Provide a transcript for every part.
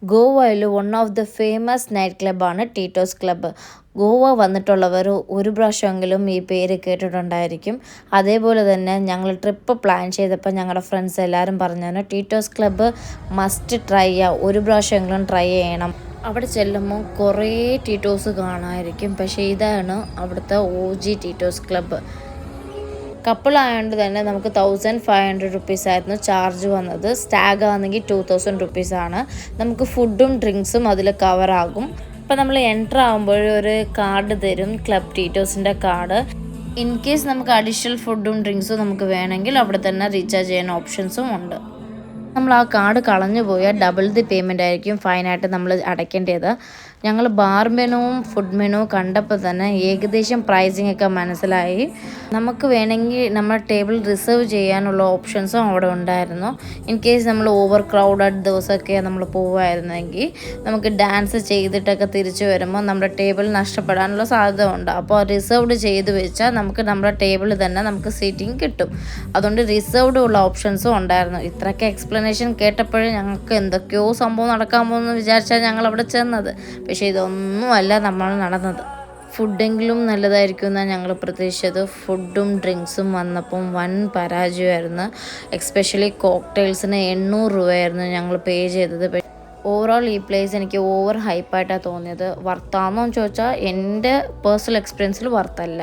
ഗോവയിൽ one of the famous night ക്ലബ്ബാണ് Tito's club. Goa വന്നിട്ടുള്ളവർ ഒരു പ്രാവശ്യമെങ്കിലും ഈ പേര് കേട്ടിട്ടുണ്ടായിരിക്കും. അതേപോലെ തന്നെ ഞങ്ങൾ ട്രിപ്പ് പ്ലാൻ ചെയ്തപ്പോൾ ഞങ്ങളുടെ ഫ്രണ്ട്സ് എല്ലാവരും പറഞ്ഞു ടീറ്റോസ് ക്ലബ്ബ് മസ്റ്റ് ട്രൈ ചെയ്യുക, ഒരു പ്രാവശ്യമെങ്കിലും ട്രൈ ചെയ്യണം. അവിടെ ചെല്ലുമ്പോൾ കുറേ ടീറ്റോസ് കാണാമായിരിക്കും. പക്ഷേ ഇതാണ് അവിടുത്തെ OG ടീറ്റോസ് ക്ലബ്ബ്. കപ്പിളായതുകൊണ്ട് തന്നെ നമുക്ക് 1500 റുപ്പീസായിരുന്നു ചാർജ് വന്നത്. സ്റ്റാഗ് ആണെങ്കിൽ 2000 റുപ്പീസാണ്. നമുക്ക് ഫുഡും ഡ്രിങ്ക്സും അതിൽ കവറാകും. അപ്പോൾ നമ്മൾ എൻ്റർ ആകുമ്പോൾ ഒരു കാർഡ് തരും, ക്ലബ് ടീറ്റോസിൻ്റെ കാർഡ്. ഇൻ കേസ് നമുക്ക് അഡീഷണൽ ഫുഡും ഡ്രിങ്ക്സും നമുക്ക് വേണമെങ്കിൽ അവിടെ തന്നെ റീചാർജ് ചെയ്യുന്ന ഓപ്ഷൻസും ഉണ്ട്. നമ്മൾ ആ കാർഡ് കളഞ്ഞു പോയാൽ ഡബിൾ ദി പേയ്മെൻ്റ് ആയിരിക്കും ഫൈനായിട്ട് നമ്മൾ അടയ്ക്കേണ്ടത്. ഞങ്ങൾ ബാർ മെനുവും ഫുഡ് മെനുവും കണ്ടപ്പോൾ തന്നെ ഏകദേശം പ്രൈസിങ് ഒക്കെ മനസ്സിലായി. നമുക്ക് വേണമെങ്കിൽ നമ്മുടെ ടേബിൾ റിസർവ് ചെയ്യാനുള്ള ഓപ്ഷൻസും അവിടെ ഉണ്ടായിരുന്നു. ഇൻ കേസ് നമ്മൾ ഓവർ ക്രൗഡഡ് ദിവസമൊക്കെ നമ്മൾ പോവുമായിരുന്നെങ്കിൽ നമുക്ക് ഡാൻസ് ചെയ്തിട്ടൊക്കെ തിരിച്ചു വരുമ്പോൾ നമ്മുടെ ടേബിൾ നഷ്ടപ്പെടാനുള്ള സാധ്യത ഉണ്ട്. അപ്പോൾ റിസർവ്ഡ് ചെയ്ത് വെച്ചാൽ നമുക്ക് നമ്മുടെ ടേബിളിൽ തന്നെ നമുക്ക് സീറ്റിംഗ് കിട്ടും. അതുകൊണ്ട് റിസർവ്ഡ് ഉള്ള ഓപ്ഷൻസും ഉണ്ടായിരുന്നു. ഇത്രയൊക്കെ എക്സ്പ്ലനേഷൻ കേട്ടപ്പോഴേ ഞങ്ങൾക്ക് എന്തൊക്കെയോ സംഭവം നടക്കാൻ പോകുമെന്ന് വിചാരിച്ചാൽ ഞങ്ങൾ അവിടെ ചെന്നത്. പക്ഷേ ഇതൊന്നുമല്ല നമ്മൾ നടന്നത്. ഫുഡെങ്കിലും നല്ലതായിരിക്കും എന്നാണ് ഞങ്ങൾ പ്രതീക്ഷിച്ചത്. ഫുഡും ഡ്രിങ്ക്സും വന്നപ്പം വൻ പരാജയമായിരുന്നു. എക്സ്പെഷ്യലി കോക്ടെയിൽസിന് 800 രൂപയായിരുന്നു ഞങ്ങൾ പേ ചെയ്തത്. ഓവറോൾ ഈ പ്ലേസ് എനിക്ക് ഓവർ ഹൈപ്പായിട്ടാണ് തോന്നിയത്. വർത്താണോ എന്ന് ചോദിച്ചാൽ എൻ്റെ പേഴ്സണൽ എക്സ്പീരിയൻസിൽ വರ್ತല്ല.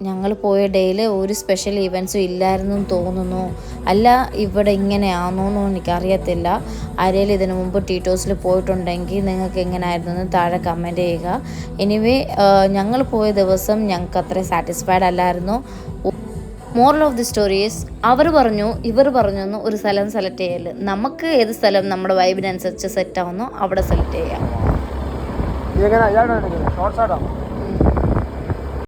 ഞങ്ങൾ പോയ ഡേയിൽ ഒരു സ്പെഷ്യൽ ഇവൻറ്റ്സും ഇല്ലായിരുന്നു തോന്നുന്നു. അല്ല ഇവിടെ ഇങ്ങനെയാണോന്നും എനിക്കറിയത്തില്ല. ആരെങ്കിലും ഇതിനു മുമ്പ് ടീറ്റോസിൽ പോയിട്ടുണ്ടെങ്കിൽ നിങ്ങൾക്ക് എങ്ങനെയായിരുന്നു താഴെ കമൻറ്റ് ചെയ്യുക. എനിവേ ഞങ്ങൾ പോയ ദിവസം ഞങ്ങൾക്ക് അത്ര സാറ്റിസ്ഫൈഡ് അല്ലായിരുന്നു. മോറൽ ഓഫ് ദി സ്റ്റോറീസ്, അവർ പറഞ്ഞു ഇവർ പറഞ്ഞു എന്ന് ഒരു സ്ഥലം സെലക്ട് ചെയ്യൽ. നമുക്ക് ഏത് സ്ഥലം നമ്മുടെ വൈബിനനുസരിച്ച് സെറ്റ് ആവുന്നോ അവിടെ സെലക്ട് ചെയ്യാം.